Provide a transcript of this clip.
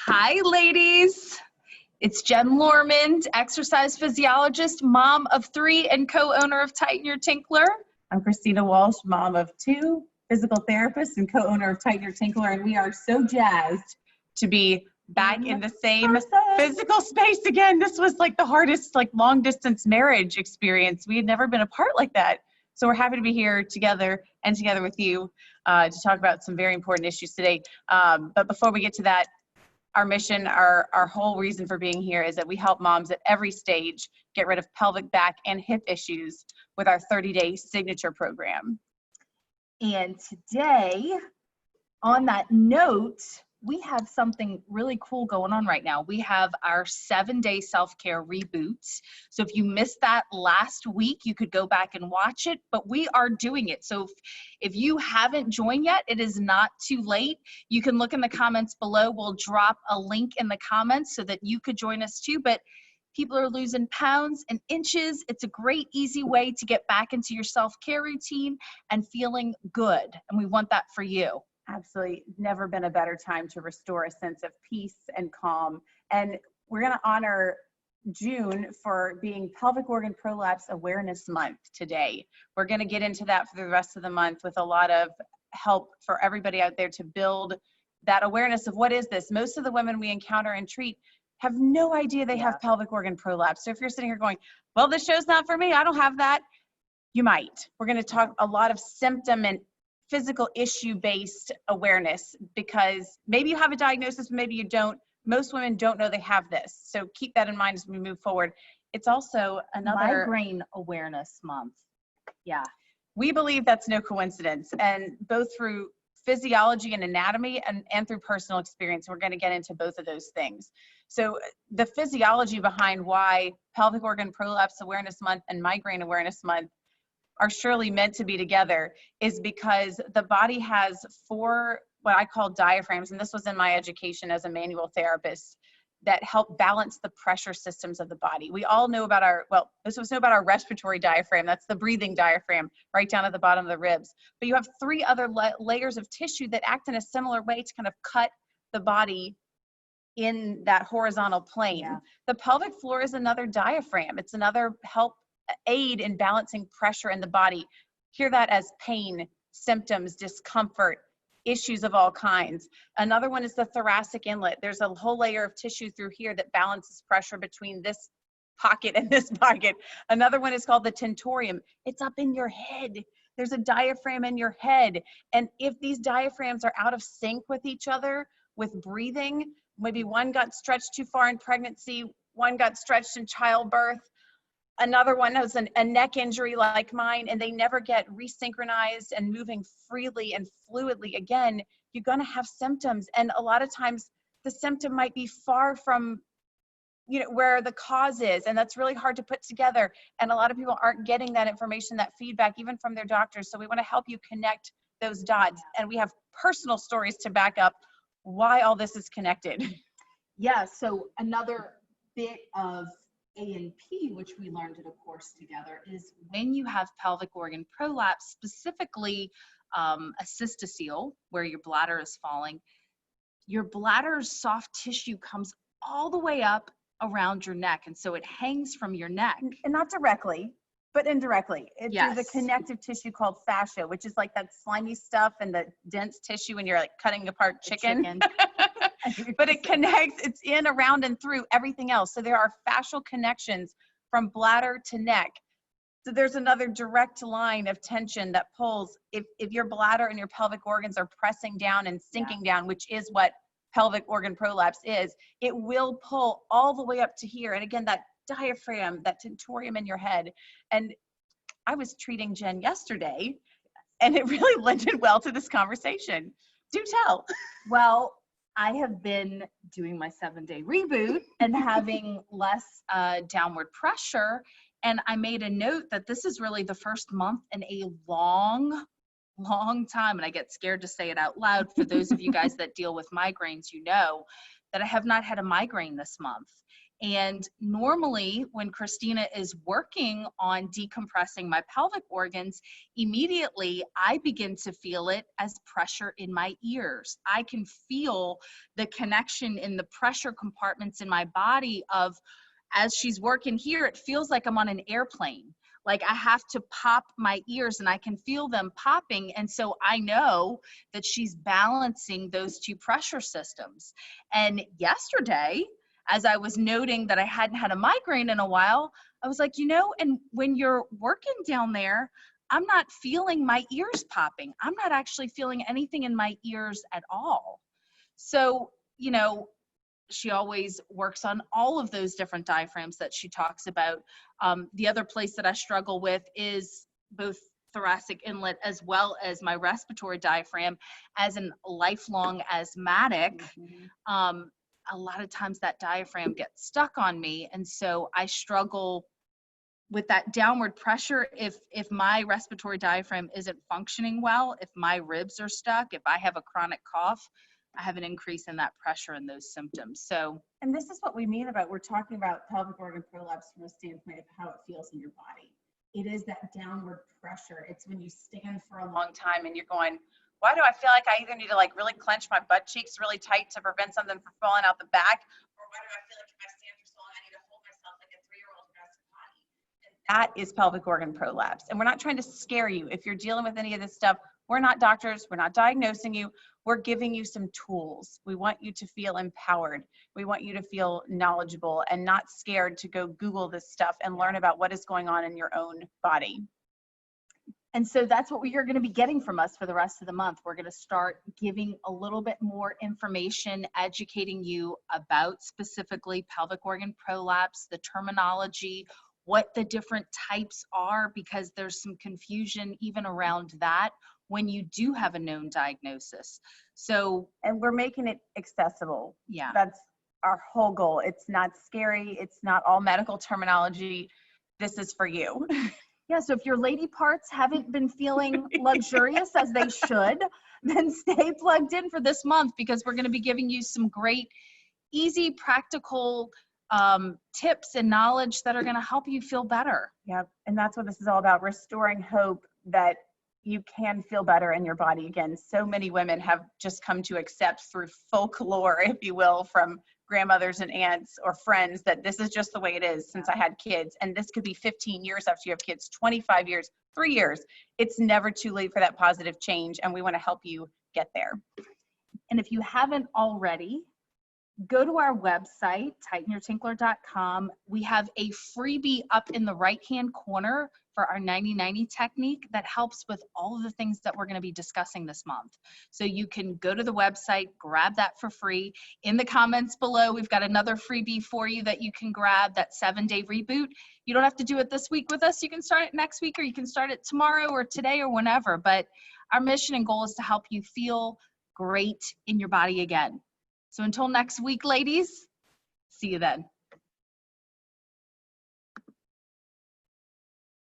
Hi, ladies. It's Jen Lormond, exercise physiologist, mom of 3, and co-owner of Tighten Your Tinkler. I'm Christina Walsh, mom of 2, physical therapist, and co-owner of Tighten Your Tinkler, and we are so jazzed to be back in the same physical space again. This was like the hardest, long distance marriage experience. We had never been apart like that. So we're happy to be here together with you to talk about some very important issues today. But before we get to that, our mission, our whole reason for being here is that we help moms at every stage get rid of pelvic, back, and hip issues with our 30-day signature program. And today, on that note, we have something really cool going on right now. We have our 7-day self-care reboot. So if you missed that last week, you could go back and watch it, but we are doing it. So if you haven't joined yet, it is not too late. You can look in the comments below. We'll drop a link in the comments so that you could join us too. But people are losing pounds and inches. It's a great, easy way to get back into your self-care routine and feeling good. And we want that for you. Absolutely. Never been a better time to restore a sense of peace and calm. And we're going to honor June for being Pelvic Organ Prolapse Awareness Month today. We're going to get into that for the rest of the month with a lot of help for everybody out there to build that awareness of what is this. Most of the women we encounter and treat have no idea they have pelvic organ prolapse. So if you're sitting here going, well, this show's not for me, I don't have that, you might. We're going to talk a lot of symptom and physical issue-based awareness, because maybe you have a diagnosis, maybe you don't. Most women don't know they have this. So keep that in mind as we move forward. It's also another Migraine Awareness Month. Yeah. We believe that's no coincidence, and both through physiology and anatomy and through personal experience. We're going to get into both of those things. So the physiology behind why Pelvic Organ Prolapse Awareness Month and Migraine Awareness Month are surely meant to be together is because the body has 4 what I call diaphragms, and this was in my education as a manual therapist, that help balance the pressure systems of the body. We all know about most of us know about our respiratory diaphragm. That's the breathing diaphragm right down at the bottom of the ribs. But you have 3 other layers of tissue that act in a similar way to kind of cut the body in that horizontal plane. Yeah. The pelvic floor is another diaphragm. It's another aid in balancing pressure in the body. Hear that as pain, symptoms, discomfort, issues of all kinds. Another one is the thoracic inlet. There's a whole layer of tissue through here that balances pressure between this pocket and this pocket. Another one is called the tentorium. It's up in your head. There's a diaphragm in your head. And if these diaphragms are out of sync with each other, with breathing, maybe one got stretched too far in pregnancy, one got stretched in childbirth, another one has a neck injury like mine, and they never get resynchronized and moving freely and fluidly again, you're going to have symptoms. And a lot of times the symptom might be far from, where the cause is. And that's really hard to put together. And a lot of people aren't getting that information, that feedback, even from their doctors. So we want to help you connect those dots. And we have personal stories to back up why all this is connected. Yeah. So another bit of A&P, which we learned at a course together, is when you have pelvic organ prolapse, specifically a cystocele, where your bladder is falling, your bladder's soft tissue comes all the way up around your neck. And so it hangs from your neck. And not directly, but indirectly. Yes. There's a connective tissue called fascia, which is like that slimy stuff and the dense tissue when you're like cutting apart chicken. But it connects, it's in, around, and through everything else. So there are fascial connections from bladder to neck. So there's another direct line of tension that pulls. If your bladder and your pelvic organs are pressing down and sinking down, which is what pelvic organ prolapse is, it will pull all the way up to here. And again, that diaphragm, that tentorium in your head. And I was treating Jen yesterday, and it really lended well to this conversation. Do tell. Well, I have been doing my 7-day reboot and having less downward pressure. And I made a note that this is really the first month in a long time. And I get scared to say it out loud. For those of you guys that deal with migraines, that I have not had a migraine this month. And normally when Christina is working on decompressing my pelvic organs, immediately I begin to feel it as pressure in my ears. I can feel the connection in the pressure compartments in my body of, as she's working here, it feels like I'm on an airplane. Like I have to pop my ears and I can feel them popping. And so I know that she's balancing those two pressure systems. And yesterday, as I was noting that I hadn't had a migraine in a while, I was like, and when you're working down there, I'm not feeling my ears popping. I'm not actually feeling anything in my ears at all. So, she always works on all of those different diaphragms that she talks about. The other place that I struggle with is both thoracic inlet as well as my respiratory diaphragm. As a lifelong asthmatic, a lot of times that diaphragm gets stuck on me. And so I struggle with that downward pressure. If my respiratory diaphragm isn't functioning well, if my ribs are stuck, if I have a chronic cough, I have an increase in that pressure and those symptoms. So, and this is what we mean about, we're talking about pelvic organ prolapse from a standpoint of how it feels in your body. It is that downward pressure. It's when you stand for a long time and you're going, why do I feel like I either need to like really clench my butt cheeks really tight to prevent something from falling out the back, or why do I feel like if I stand for so long, I need to hold myself like a 3-year-old who has a potty? And that is pelvic organ prolapse. And we're not trying to scare you. If you're dealing with any of this stuff, we're not doctors. We're not diagnosing you. We're giving you some tools. We want you to feel empowered. We want you to feel knowledgeable and not scared to go Google this stuff and learn about what is going on in your own body. And so that's what you're going to be getting from us for the rest of the month. We're going to start giving a little bit more information, educating you about specifically pelvic organ prolapse, the terminology, what the different types are, because there's some confusion even around that when you do have a known diagnosis. So, and we're making it accessible. Yeah. That's our whole goal. It's not scary. It's not all medical terminology. This is for you. Yeah, so if your lady parts haven't been feeling luxurious as they should, then stay plugged in for this month, because we're going to be giving you some great, easy, practical tips and knowledge that are going to help you feel better. Yep, and that's what this is all about, restoring hope that you can feel better in your body again. So many women have just come to accept through folklore, if you will, from grandmothers and aunts or friends, that this is just the way it is since I had kids. And this could be 15 years after you have kids, 25 years, 3 years. It's never too late for that positive change, and we want to help you get there. And if you haven't already, go to our website, tightenyourtinkler.com. We have a freebie up in the right-hand corner for our 90-90 technique that helps with all of the things that we're going to be discussing this month. So you can go to the website, grab that for free. In the comments below, we've got another freebie for you that you can grab, that 7-day reboot. You don't have to do it this week with us. You can start it next week, or you can start it tomorrow or today or whenever. But our mission and goal is to help you feel great in your body again. So until next week, ladies, see you then.